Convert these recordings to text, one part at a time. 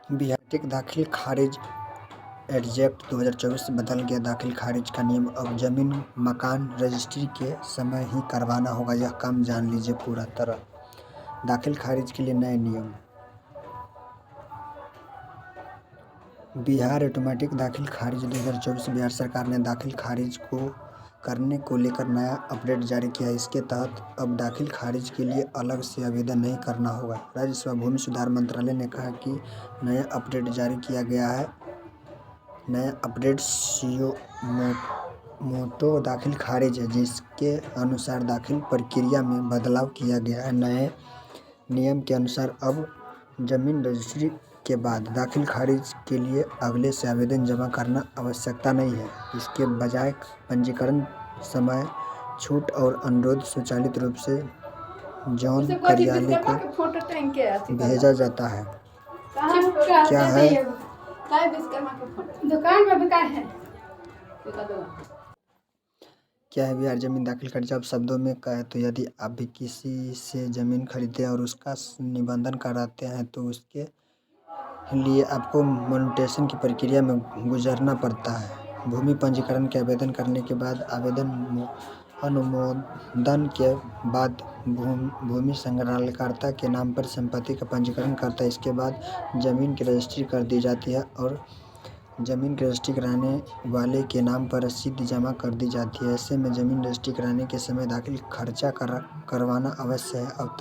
बिहार दाखिल खारिज एडजेक्ट 2024 से बदल गया दाखिल खारिज का नियम। अब जमीन मकान रजिस्ट्री के समय ही करवाना होगा यह काम, जान लीजिए पूरा तरह। दाखिल खारिज के लिए नए नियम। बिहार ऑटोमेटिक दाखिल खारिज 2024 बिहार सरकार ने दाखिल खारिज को करने को लेकर नया अपडेट जारी किया। इसके तहत अब दाखिल खारिज के लिए अलग से आवेदन नहीं करना होगा। राज्य सभा भूमि सुधार मंत्रालय ने कहा कि नया अपडेट जारी किया गया है। नया अपडेट सीओ मोटो दाखिल खारिज है, जिसके अनुसार दाखिल प्रक्रिया में बदलाव किया गया है। नए नियम के अनुसार अब जमीन रजिस्ट्री के बाद दाखिल खारिज के लिए अगले से आवेदन जमा करना आवश्यकता नहीं है। इसके बजाय पंजीकरण समय छूट और अनुरोध स्वचालित रूप से जौन कार्यालय को भेजा जाता है। क्या है बिहार जमीन दाखिल खारिज? अब शब्दों में कहें तो यदि आप भी किसी से ज़मीन खरीदते हैं और उसका निबंधन कराते हैं तो उसके लिए आपको मोनेटाइजेशन की प्रक्रिया में गुजरना पड़ता है। भूमि पंजीकरण के आवेदन करने के बाद अनुमोदन के बाद भूमि संग्रहणकर्ता के नाम पर संपत्ति का पंजीकरण करता है। इसके बाद ज़मीन की रजिस्ट्री कर दी जाती है और ज़मीन की रजिस्ट्री कराने वाले के नाम पर रसीद जमा कर दी जाती है। ऐसे में ज़मीन रजिस्ट्री कराने के समय दाखिल खर्चा करवाना अवश्य है। अब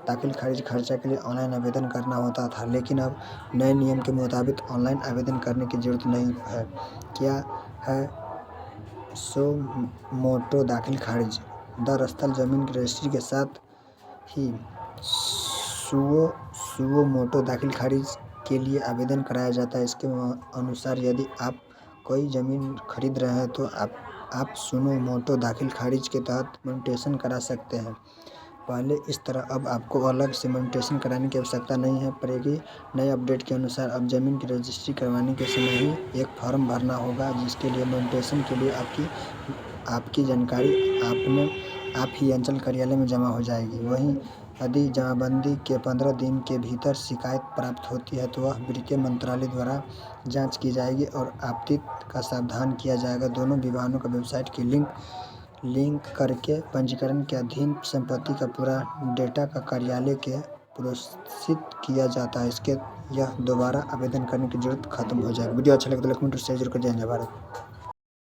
दाखिल खारिज खर्चा के लिए ऑनलाइन आवेदन करना होता था, लेकिन अब नए नियम के मुताबिक ऑनलाइन आवेदन करने की ज़रूरत नहीं है। क्या है सो मोटो दाखिल खारिज? दरअसल ज़मीन की रजिस्ट्री के साथ ही सुओ मोटो दाखिल खारिज के लिए आवेदन कराया जाता है। इसके अनुसार यदि आप कोई ज़मीन खरीद रहे हैं तो आप सुनो मोटो दाखिल खारिज के तहत मोनेटाइजेशन करा सकते हैं पहले इस तरह। अब आपको अलग से मोनेटाइजेशन कराने की आवश्यकता नहीं पड़ेगी। नए अपडेट के अनुसार अब ज़मीन की रजिस्ट्री करवाने के समय ही एक फॉर्म भरना होगा, जिसके लिए मोनेटाइजेशन के लिए आपकी जानकारी आप ही अंचल कार्यालय में जमा हो जाएगी। वहीं यदि जमाबंदी के 15 दिन के भीतर शिकायत प्राप्त होती है तो वह वित्त मंत्रालय द्वारा जांच की जाएगी और आपत्ति का समाधान किया जाएगा। दोनों विभागों का वेबसाइट की लिंक करके पंजीकरण के अधीन संपत्ति का पूरा डेटा का कार्यालय के प्रोत्साहित किया जाता है। इसके यह दोबारा आवेदन करने की जरूरत खत्म हो जाएगी। वीडियो अच्छा लगे तो लाइक कमेंट और शेयर जरूर कर। जय हिंद, जय भारत।